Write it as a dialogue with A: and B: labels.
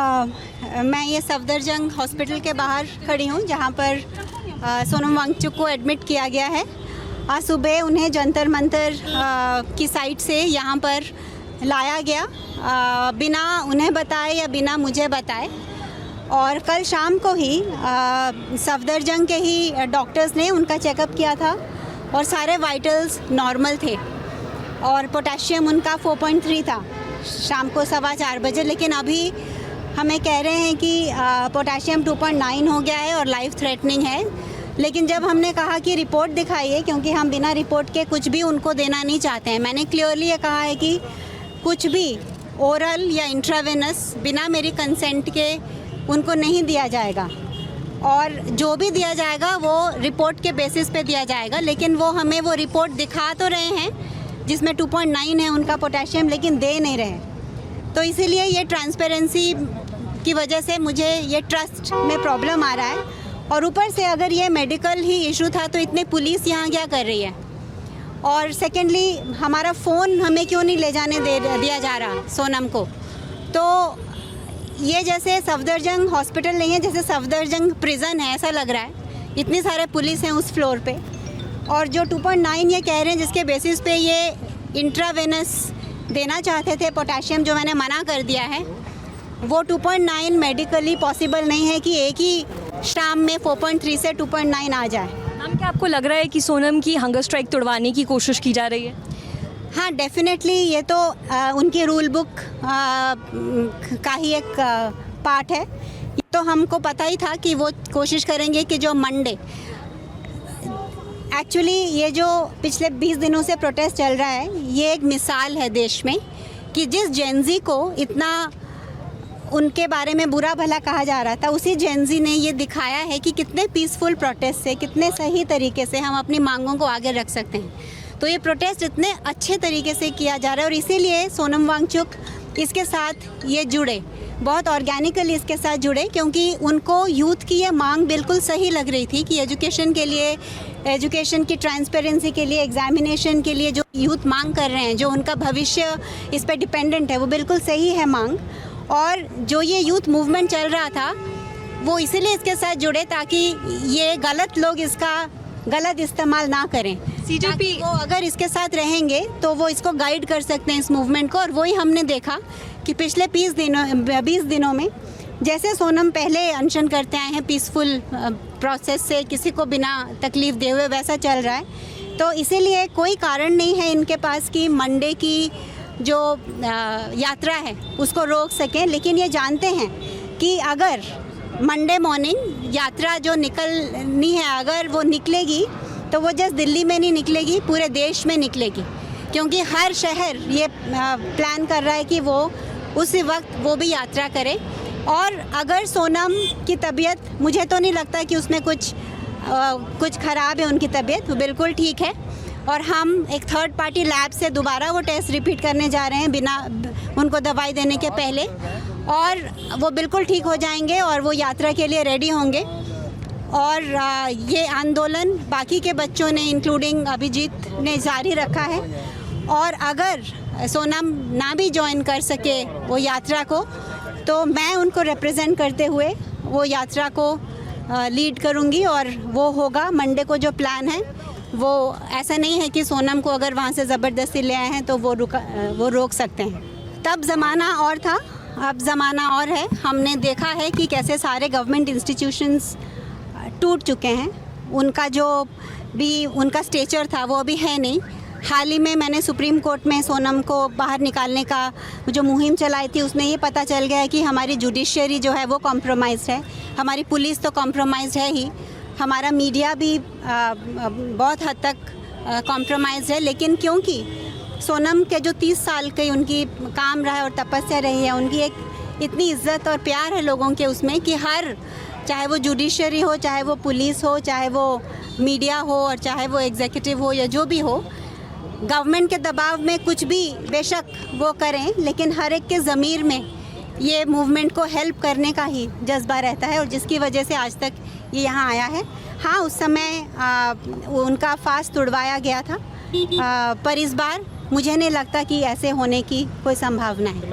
A: मैं ये सफदरजंग हॉस्पिटल के बाहर खड़ी हूँ जहाँ पर सोनम वांगचुक को एडमिट किया गया है। आज सुबह उन्हें जंतर मंतर की साइट से यहाँ पर लाया गया बिना उन्हें बताए या बिना मुझे बताए। और कल शाम को ही सफदरजंग के ही डॉक्टर्स ने उनका चेकअप किया था और सारे वाइटल्स नॉर्मल थे और पोटेशियम उनका 4.3 था शाम को 4:15 बजे। लेकिन अभी हमें कह रहे हैं कि पोटेशियम 2.9 हो गया है और लाइफ थ्रेटनिंग है। लेकिन जब हमने कहा कि रिपोर्ट दिखाइए, क्योंकि हम बिना रिपोर्ट के कुछ भी उनको देना नहीं चाहते हैं, मैंने क्लियरली ये कहा है कि कुछ भी ओरल या इंट्रावेनस बिना मेरी कंसेंट के उनको नहीं दिया जाएगा और जो भी दिया जाएगा वो रिपोर्ट के बेसिस पे दिया जाएगा। लेकिन वो हमें वो रिपोर्ट दिखा तो रहे हैं जिसमें 2.9 है उनका पोटेशियम, लेकिन दे नहीं रहे। तो इसीलिए ये ट्रांसपेरेंसी की वजह से मुझे ये ट्रस्ट में प्रॉब्लम आ रहा है। और ऊपर से अगर ये मेडिकल ही इशू था तो इतने पुलिस यहाँ क्या कर रही है? और सेकेंडली हमारा फ़ोन हमें क्यों नहीं ले जाने दिया जा रहा सोनम को? तो ये जैसे सफदरजंग हॉस्पिटल नहीं है, जैसे सफदरजंग प्रिजन है ऐसा लग रहा है। इतनी सारे पुलिस हैं उस फ्लोर पे और जो 2.9 ये कह रहे हैं जिसके बेसिस पे ये इंट्रावेनस देना चाहते थे पोटेशियम, जो मैंने मना कर दिया है, वो 2.9 मेडिकली पॉसिबल नहीं है कि एक ही शाम में 4.3 से 2.9 आ जाए।
B: मैम, क्या आपको लग रहा है कि सोनम की हंगर स्ट्राइक तोड़वाने की कोशिश की जा रही है?
A: हाँ, डेफिनेटली ये तो उनकी रूल बुक का ही एक पार्ट है। तो हमको पता ही था कि वो कोशिश करेंगे कि जो मंडे, एक्चुअली ये जो पिछले 20 दिनों से प्रोटेस्ट चल रहा है, ये एक मिसाल है देश में कि जिस जेनजी को इतना उनके बारे में बुरा भला कहा जा रहा था, उसी जेनजी ने ये दिखाया है कि कितने पीसफुल प्रोटेस्ट से, कितने सही तरीके से हम अपनी मांगों को आगे रख सकते हैं। तो ये प्रोटेस्ट इतने अच्छे तरीके से किया जा रहा है और इसीलिए सोनम वांगचुक इसके साथ ये जुड़े, बहुत ऑर्गेनिकली इसके साथ जुड़े, क्योंकि उनको यूथ की ये मांग बिल्कुल सही लग रही थी कि एजुकेशन के लिए, एजुकेशन की ट्रांसपेरेंसी के लिए, एग्जामिनेशन के लिए जो यूथ मांग कर रहे हैं, जो उनका भविष्य इस पर डिपेंडेंट है, वो बिल्कुल सही है मांग। और जो ये यूथ मूवमेंट चल रहा था वो इसीलिए इसके साथ जुड़े ताकि ये गलत लोग इसका गलत इस्तेमाल ना करें।
B: सीजेपी
A: वो अगर इसके साथ रहेंगे तो वो इसको गाइड कर सकते हैं इस मूवमेंट को। और वही हमने देखा कि पिछले 20 दिनों में जैसे सोनम पहले अनशन करते आए हैं पीसफुल प्रोसेस से, किसी को बिना तकलीफ़ दे हुए, वैसा चल रहा है। तो इसीलिए कोई कारण नहीं है इनके पास कि मंडे की जो यात्रा है उसको रोक सकें। लेकिन ये जानते हैं कि अगर मंडे मॉर्निंग यात्रा जो निकलनी है, अगर वो निकलेगी तो वो जस्ट दिल्ली में नहीं निकलेगी, पूरे देश में निकलेगी, क्योंकि हर शहर ये प्लान कर रहा है कि वो उसी वक्त वो भी यात्रा करे। और अगर सोनम की तबीयत, मुझे तो नहीं लगता कि उसमें कुछ ख़राब है उनकी तबीयत, वो बिल्कुल ठीक है। और हम एक थर्ड पार्टी लैब से दोबारा वो टेस्ट रिपीट करने जा रहे हैं बिना उनको दवाई देने के पहले, और वो बिल्कुल ठीक हो जाएंगे और वो यात्रा के लिए रेडी होंगे। और ये आंदोलन बाकी के बच्चों ने, इंक्लूडिंग अभिजीत ने, जारी रखा है। और अगर सोनम ना भी ज्वाइन कर सके वो यात्रा को, तो मैं उनको रिप्रेजेंट करते हुए वो यात्रा को लीड करूँगी और वो होगा मंडे को। जो प्लान है वो ऐसा नहीं है कि सोनम को अगर वहाँ से ज़बरदस्ती ले आए हैं तो वो रोक सकते हैं। तब ज़माना और था, अब ज़माना और है। हमने देखा है कि कैसे सारे गवर्नमेंट इंस्टीट्यूशंस टूट चुके हैं, उनका जो भी उनका स्टेचर था वो अभी है नहीं। हाल ही में मैंने सुप्रीम कोर्ट में सोनम को बाहर निकालने का जो मुहिम चलाई थी, उसमें ये पता चल गया है कि हमारी जुडिशरी जो है वो कॉम्प्रोमाइज़ है, हमारी पुलिस तो कॉम्प्रोमाइज़ है ही, हमारा मीडिया भी बहुत हद तक कॉम्प्रोमाइज़ है। लेकिन क्योंकि सोनम के जो 30 साल की उनकी काम रहा है और तपस्या रही है, उनकी एक इतनी इज्जत और प्यार है लोगों के उसमें कि हर, चाहे वो जुडिशरी हो, चाहे वो पुलिस हो, चाहे वो मीडिया हो और चाहे वो एग्जीक्यूटिव हो या जो भी हो, गवर्नमेंट के दबाव में कुछ भी बेशक वो करें, लेकिन हर एक के ज़मीर में ये मूवमेंट को हेल्प करने का ही जज्बा रहता है और जिसकी वजह से आज तक ये यहाँ आया है। हाँ, उस समय उनका फास्ट तुड़वाया गया था, पर इस बार मुझे नहीं लगता कि ऐसे होने की कोई संभावना है।